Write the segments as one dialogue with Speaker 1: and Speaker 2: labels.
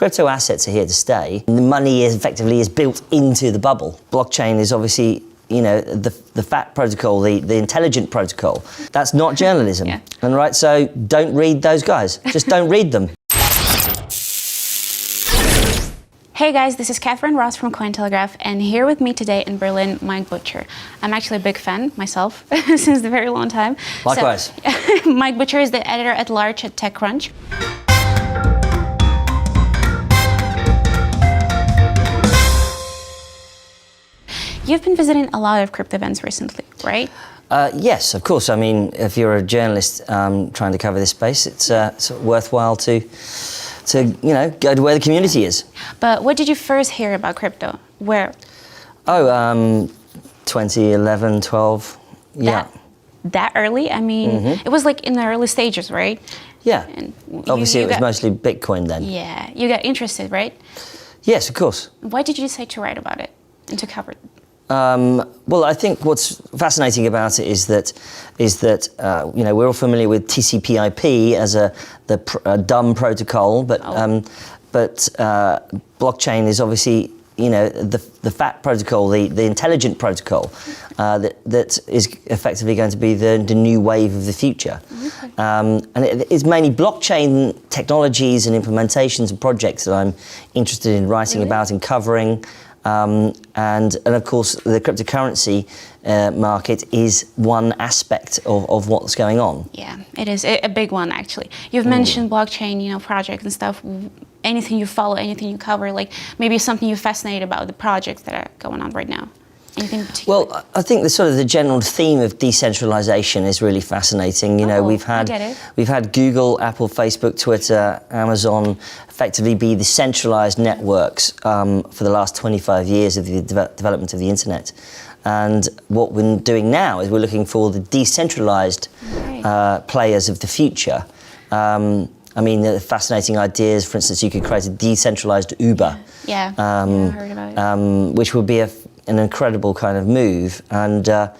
Speaker 1: crypto assets are here to stay. The money is effectively built into the bubble. Blockchain is obviously, you know, the fat protocol, the intelligent protocol. That's not journalism.
Speaker 2: Yeah.
Speaker 1: And right, so don't read those guys. Just don't read them.
Speaker 2: Hey guys, this is Catherine Ross from Cointelegraph, and here with me today in Berlin, Mike Butcher. I'm actually a big fan myself since a very long time.
Speaker 1: Likewise.
Speaker 2: So, Mike Butcher is the editor-at-large at TechCrunch. You've been visiting a lot of crypto events recently, right?
Speaker 1: Yes, of course. I mean, if you're a journalist trying to cover this space, it's sort of worthwhile to go to where the community is.
Speaker 2: But what did you first hear about crypto? Where?
Speaker 1: Oh, 2011, 12. Yeah.
Speaker 2: That early? I mean, It was like in the early stages, right?
Speaker 1: Yeah.
Speaker 2: And
Speaker 1: Obviously, it was mostly Bitcoin then.
Speaker 2: Yeah. You got interested, right?
Speaker 1: Yes, of course.
Speaker 2: Why did you decide to write about it and to cover it?
Speaker 1: Well, I think what's fascinating about it is that we're all familiar with TCP/IP as a dumb protocol, but blockchain is obviously the fat protocol, the intelligent protocol that is effectively going to be the new wave of the future.
Speaker 2: Okay.
Speaker 1: And it's mainly blockchain technologies and implementations and projects that I'm interested in writing about and covering. And of course, the cryptocurrency market is one aspect of what's going on.
Speaker 2: Yeah, it is a big one, actually. You've mentioned blockchain, projects and stuff. Anything you follow, anything you cover, like maybe something you're fascinated about the projects that are going on right now. Anything in particular?
Speaker 1: Well, I think the general theme of decentralization is really fascinating. We've had Google, Apple, Facebook, Twitter, Amazon effectively be the centralized networks for the last 25 years of the development of the internet. And what we're doing now is we're looking for the decentralized players of the future. I mean, the fascinating ideas. For instance, you could create a decentralized Uber.
Speaker 2: Yeah, I heard about it.
Speaker 1: Which would be an incredible kind of move, so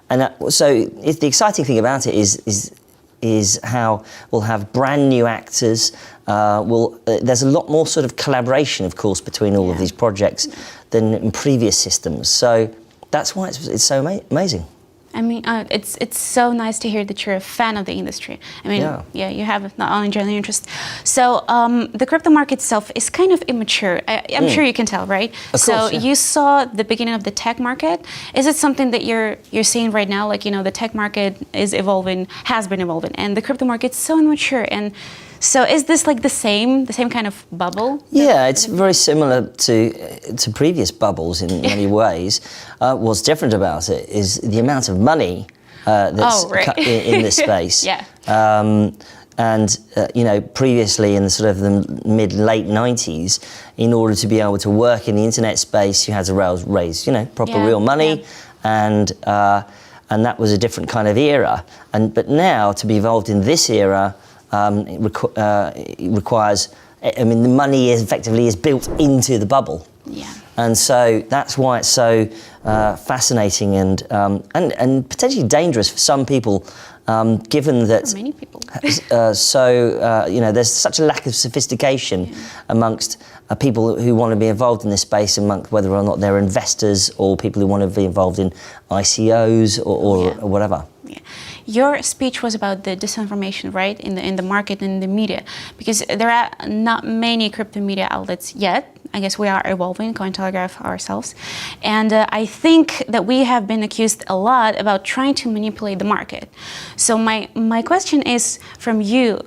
Speaker 1: the exciting thing about it is how we'll have brand new actors. There's a lot more sort of collaboration, of course, between all of these projects than in previous systems. So that's why it's so amazing.
Speaker 2: I mean, it's so nice to hear that you're a fan of the industry. I mean, you have not only general interest. So the crypto market itself is kind of immature. I'm sure you can tell, right?
Speaker 1: Of course, yeah.
Speaker 2: You saw the beginning of the tech market. Is it something that you're seeing right now? Like, the tech market is evolving, has been evolving, and the crypto market's so immature. And so is this like the same kind of bubble?
Speaker 1: Yeah, it's very similar to previous bubbles in many ways. What's different about it is the amount of money that's in this space.
Speaker 2: Yeah.
Speaker 1: Previously in the sort of the mid-late 90s, in order to be able to work in the internet space, you had to raise proper real money, and that was a different kind of era. But now, to be involved in this era, it requires. I mean, the money effectively is built into the bubble.
Speaker 2: Yeah.
Speaker 1: And so that's why it's so fascinating and potentially dangerous for some people, given that.
Speaker 2: For many people.
Speaker 1: There's such a lack of sophistication amongst people who want to be involved in this space, amongst whether or not they're investors or people who want to be involved in ICOs or whatever. Yeah.
Speaker 2: Your speech was about the disinformation, right, in the market and in the media, because there are not many crypto media outlets yet. I guess we are evolving, Cointelegraph ourselves, and I think that we have been accused a lot about trying to manipulate the market. So my question is from you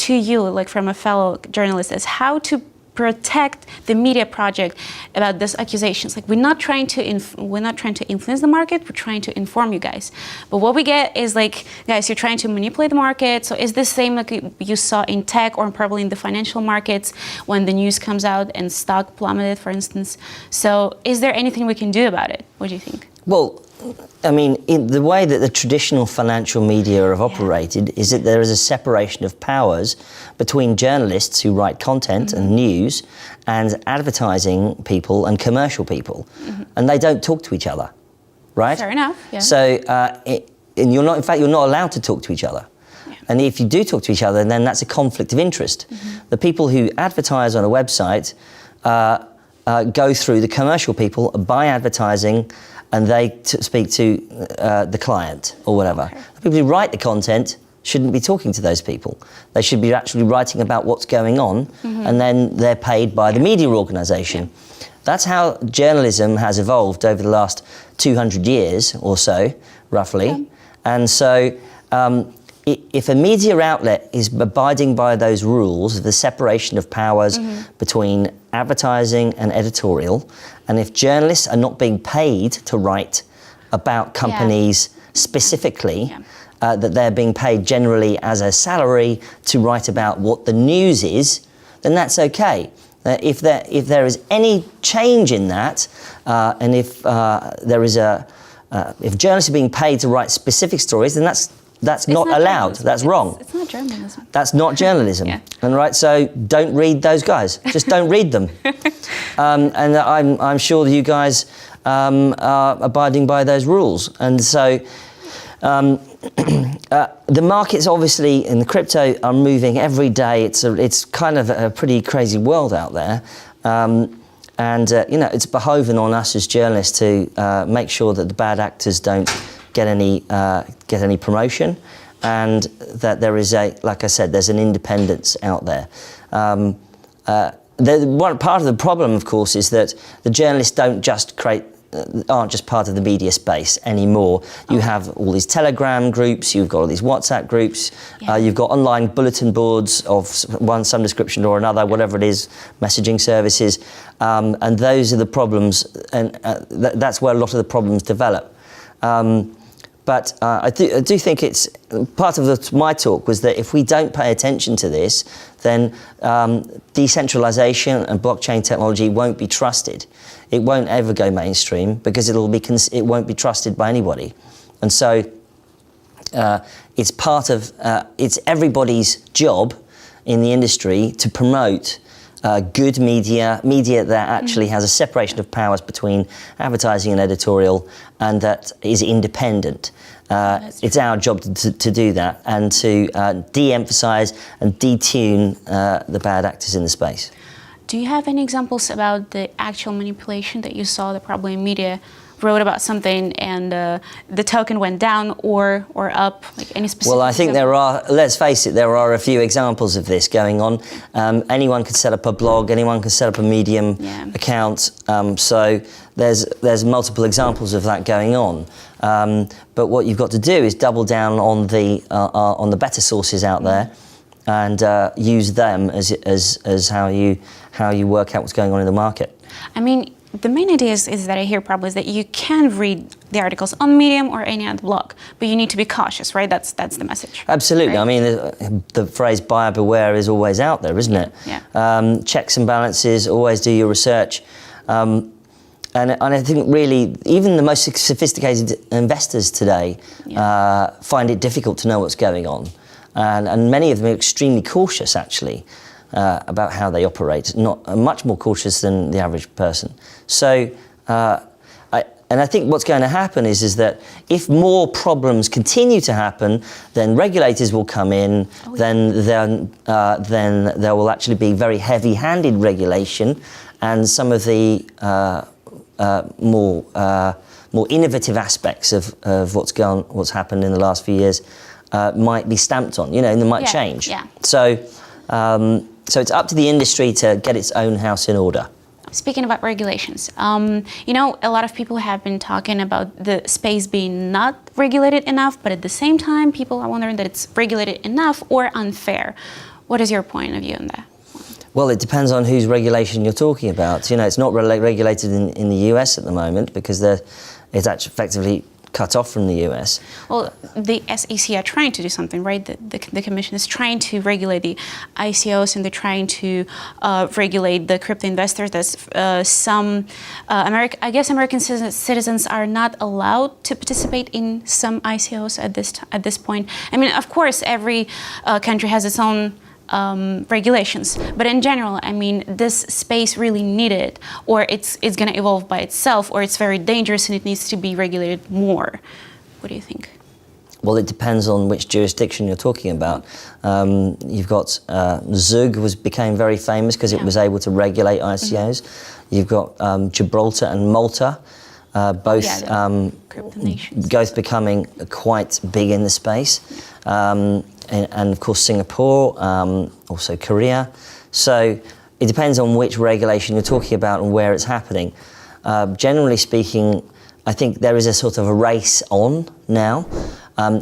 Speaker 2: to you, like from a fellow journalist, is how to protect the media project about these accusations. Like, we're not trying to influence the market. We're trying to inform you guys. But what we get is like, guys, you're trying to manipulate the market. So is this same like you saw in tech or probably in the financial markets when the news comes out and stock plummeted, for instance? So is there anything we can do about it? What do you think?
Speaker 1: Well, I mean, in the way that the traditional financial media have operated is that there is a separation of powers between journalists who write content and news and advertising people and commercial people. And they don't talk to each other, right?
Speaker 2: Fair enough, yeah.
Speaker 1: So, and you're not allowed to talk to each other. And if you do talk to each other, then that's a conflict of interest. The people who advertise on a website go through the commercial people, buy advertising, and they speak to the client or whatever.
Speaker 2: Okay.
Speaker 1: The people who write the content shouldn't be talking to those people. They should be actually writing about what's going on, and then they're paid by the media organisation. That's how journalism has evolved over the last 200 years or so, roughly.
Speaker 2: Yeah.
Speaker 1: And so if a media outlet is abiding by those rules of the separation of powers between advertising and editorial, and if journalists are not being paid to write about companies specifically, that they're being paid generally as a salary to write about what the news is, then that's okay. If there is any change in that, and if there is if journalists are being paid to write specific stories, then that's not allowed. That's wrong.
Speaker 2: It's not journalism.
Speaker 1: That's not journalism. And right, so don't read those guys. Just don't read them. And I'm sure that you guys are abiding by those rules. And so the markets obviously in the crypto are moving every day. It's kind of a pretty crazy world out there. And it's behoven on us as journalists to make sure that the bad actors don't get any promotion, and that there is like I said, there's an independence out there. One part of the problem, of course, is that the journalists aren't just part of the media space anymore. You have all these Telegram groups, you've got all these WhatsApp groups, you've got online bulletin boards of some description or another, whatever it is, messaging services, and those are the problems, and that's where a lot of the problems develop. But I do think it's part of my talk was that if we don't pay attention to this, then decentralization and blockchain technology won't be trusted. It won't ever go mainstream because it won't be trusted by anybody. And so it's everybody's job in the industry to promote good media that actually has a separation of powers between advertising and editorial, and that is independent. It's our job to do that and to de-emphasize and detune the bad actors in the space.
Speaker 2: Do you have any examples about the actual manipulation that you saw that probably media wrote about something and the token went down or up, like any specific?
Speaker 1: Well, I think there are, let's face it, there are a few examples of this going on. Anyone can set up a blog, anyone can set up a Medium account, so there's multiple examples of that going on. But what you've got to do is double down on the better sources out there and use them as how you work out what's going on in the market.
Speaker 2: I mean, the main idea is that I hear probably is that you can read the articles on Medium or any other blog, but you need to be cautious, right? That's the message.
Speaker 1: Absolutely.
Speaker 2: Right?
Speaker 1: I mean, the phrase buyer beware is always out there, isn't it?
Speaker 2: Yeah.
Speaker 1: Checks and balances, always do your research. And I think really, even the most sophisticated investors today find it difficult to know what's going on. And many of them are extremely cautious, actually, about how they operate, much more cautious than the average person. So, I think what's going to happen is that if more problems continue to happen, then regulators will come in, then there will actually be very heavy-handed regulation, and some of the more innovative aspects of what's happened in the last few years might be stamped on, and they might change.
Speaker 2: Yeah.
Speaker 1: So it's up to the industry to get its own house in order.
Speaker 2: Speaking about regulations, a lot of people have been talking about the space being not regulated enough, but at the same time, people are wondering that it's regulated enough or unfair. What is your point of view on that?
Speaker 1: Well, it depends on whose regulation you're talking about. It's not regulated in the US at the moment because it's actually effectively cut off from the US.
Speaker 2: Well, the SEC are trying to do something, right? The Commission is trying to regulate the ICOs, and they're trying to regulate the crypto investors. There's some American citizens are not allowed to participate in some ICOs at this point. I mean, of course, every country has its own regulations, but in general, I mean, this space really needed, or it's going to evolve by itself, or it's very dangerous and it needs to be regulated more. What do you think?
Speaker 1: Well, it depends on which jurisdiction you're talking about. You've got Zug became very famous because it was able to regulate ICOs. You've got Gibraltar and Malta, both becoming quite big in the space, and of course Singapore, also Korea. So it depends on which regulation you're talking about and where it's happening. Generally speaking, I think there is a sort of a race on now.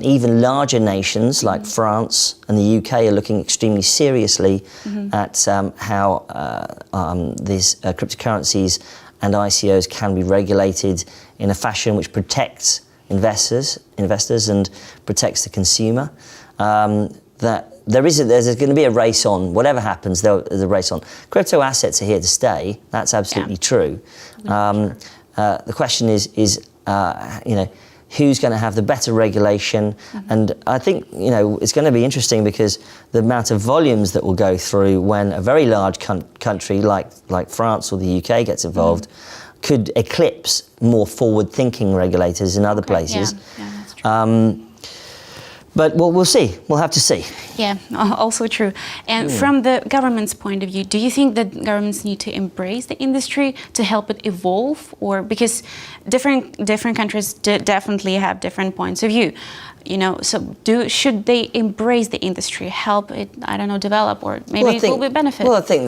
Speaker 1: Even larger nations like France and the UK are looking extremely seriously at how these cryptocurrencies and ICOs can be regulated in a fashion which protects investors and protects the consumer. That there's going to be a race on. Whatever happens, there's a race on. Crypto assets are here to stay. That's absolutely true. The question is who's going to have the better regulation? And I think it's going to be interesting because the amount of volumes that will go through when a very large country like France or the UK gets involved could eclipse more forward-thinking regulators in other places.
Speaker 2: Yeah, that's true.
Speaker 1: But we'll see. We'll have to see.
Speaker 2: Yeah, also true. And from the government's point of view, do you think that governments need to embrace the industry to help it evolve, or because different countries definitely have different points of view, So should they embrace the industry, help it, I don't know, develop, or maybe it will be benefit?
Speaker 1: Well, I think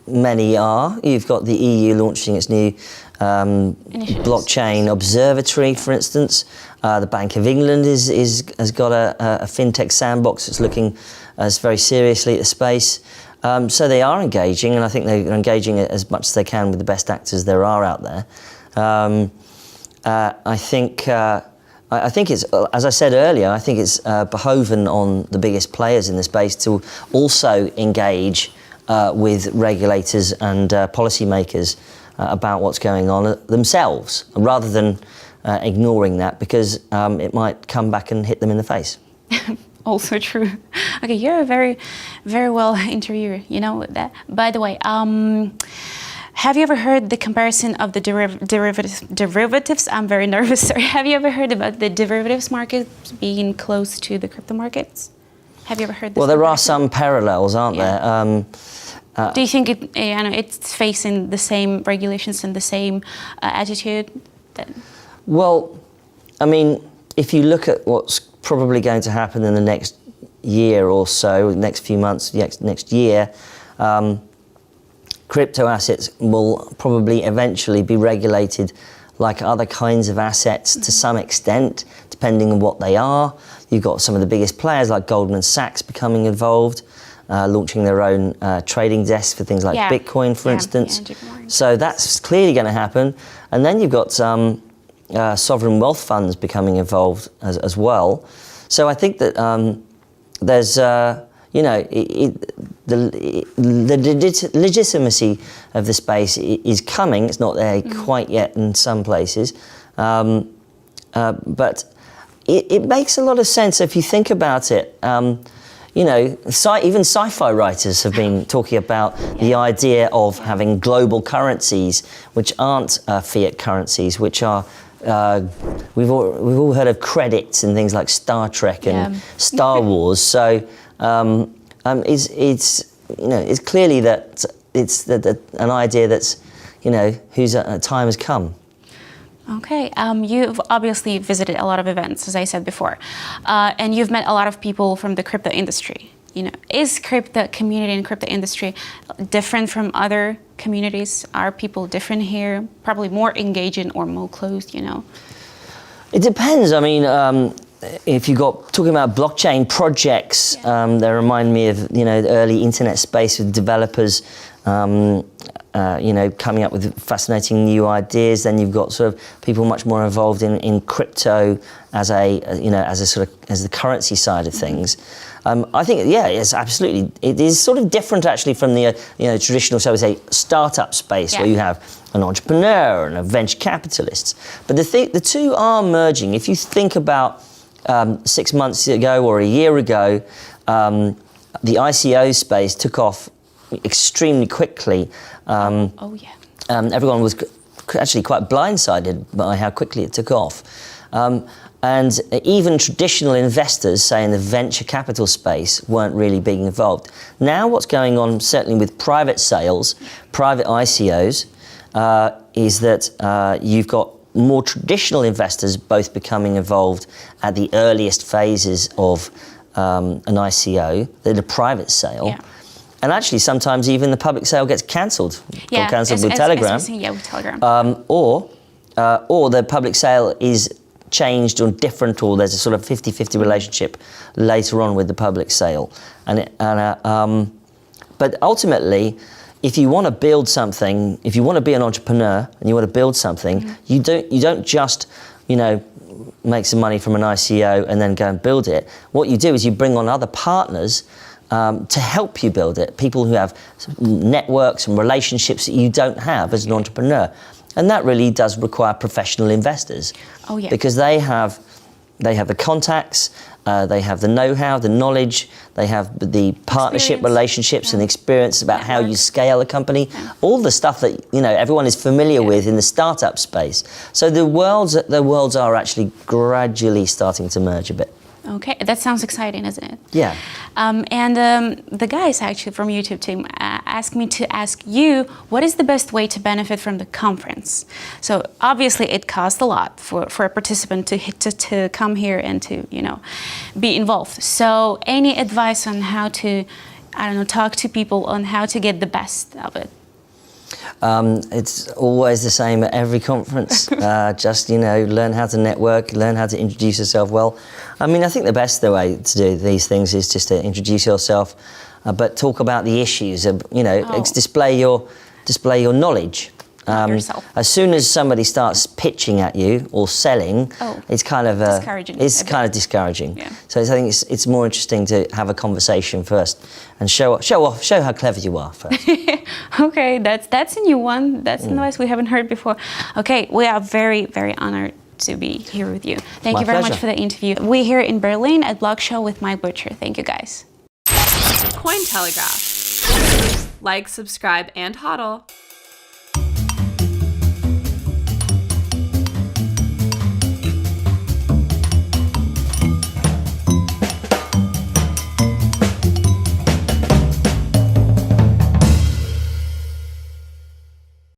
Speaker 1: many are. You've got the EU launching its new blockchain observatory, for instance. The Bank of England has got a fintech sandbox that's looking very seriously at the space. So they are engaging, and I think they're engaging as much as they can with the best actors there are out there. I think it's, as I said earlier, I think it's behoven on the biggest players in the space to also engage with regulators and policymakers about what's going on themselves, rather than ignoring that, because it might come back and hit them in the face.
Speaker 2: Also true. Okay, you're a very, very well interviewer, that. By the way, have you ever heard the comparison of the derivatives? I'm very nervous, sorry. Have you ever heard about the derivatives market being close to the crypto markets? Have you ever heard this?
Speaker 1: Well, there are some parallels, aren't there?
Speaker 2: Do you think it's facing the same regulations and the same attitude?
Speaker 1: Well, I mean, if you look at what's probably going to happen in the next year or so, next few months, next year, crypto assets will probably eventually be regulated like other kinds of assets to some extent, depending on what they are. You've got some of the biggest players like Goldman Sachs becoming involved, launching their own trading desks for things like Bitcoin, for instance. So that's clearly going to happen. And then you've got some sovereign wealth funds becoming involved as well. So I think that there's, the legitimacy of the space is coming. It's not there quite yet in some places. But it makes a lot of sense if you think about it. Even sci-fi writers have been talking about the idea of having global currencies, which aren't fiat currencies, which are we've all heard of credits and things like Star Trek and Star Wars. So it's clearly that it's an idea that's whose time has come.
Speaker 2: Okay, you've obviously visited a lot of events, as I said before, and you've met a lot of people from the crypto industry. Is crypto community and crypto industry different from other communities? Are people different here? Probably more engaging or more closed,
Speaker 1: It depends. I mean, if you got talking about blockchain projects, they remind me of the early internet space with developers. Coming up with fascinating new ideas. Then you've got sort of people much more involved in crypto as as the currency side of things. I think, it's absolutely. It is sort of different actually from the traditional, shall we say, startup space where you have an entrepreneur and a venture capitalist. But the two are merging. If you think about 6 months ago or a year ago, the ICO space took off extremely quickly. Everyone was actually quite blindsided by how quickly it took off. And even traditional investors, say in the venture capital space, weren't really being involved. Now what's going on, certainly with private sales, private ICOs, is that you've got more traditional investors both becoming involved at the earliest phases of an ICO, the private sale.
Speaker 2: Yeah.
Speaker 1: And actually, sometimes even the public sale gets cancelled.
Speaker 2: Yeah,
Speaker 1: Got cancelled with Telegram.
Speaker 2: With Telegram.
Speaker 1: Or the public sale is changed or different, or there's a sort of 50-50 relationship later on with the public sale. But ultimately, if you want to build something, if you want to be an entrepreneur and you want to build something, you don't just, make some money from an ICO and then go and build it. What you do is you bring on other partners to help you build it, people who have networks and relationships that you don't have as an entrepreneur. And that really does require professional investors.
Speaker 2: Oh, yeah.
Speaker 1: Because they have the contacts, they have the know-how, the knowledge, they have the partnership relationships and the experience about how you scale a company, all the stuff that everyone is familiar with in the startup space. So the worlds are actually gradually starting to merge a bit.
Speaker 2: Okay, that sounds exciting, isn't it?
Speaker 1: Yeah.
Speaker 2: The guys actually from YouTube team asked me to ask you, what is the best way to benefit from the conference? So obviously it costs a lot for a participant to come here and to be involved. So any advice on how to, talk to people on how to get the best of it?
Speaker 1: It's always the same at every conference. Just learn how to network, learn how to introduce yourself well. I think the best way to do these things is just to introduce yourself, but talk about the issues. Display your knowledge. As soon as somebody starts pitching at you or selling, it's kind of discouraging.
Speaker 2: Yeah.
Speaker 1: So I think it's more interesting to have a conversation first and show how clever you are first.
Speaker 2: Okay, that's a new one. That's a noise we haven't heard before. Okay, we are very, very honored to be here with you. Thank you very much for the interview. We're here in Berlin at Blog Show with Mike Butcher. Thank you, guys.
Speaker 3: Cointelegraph. Like, subscribe, and hodl.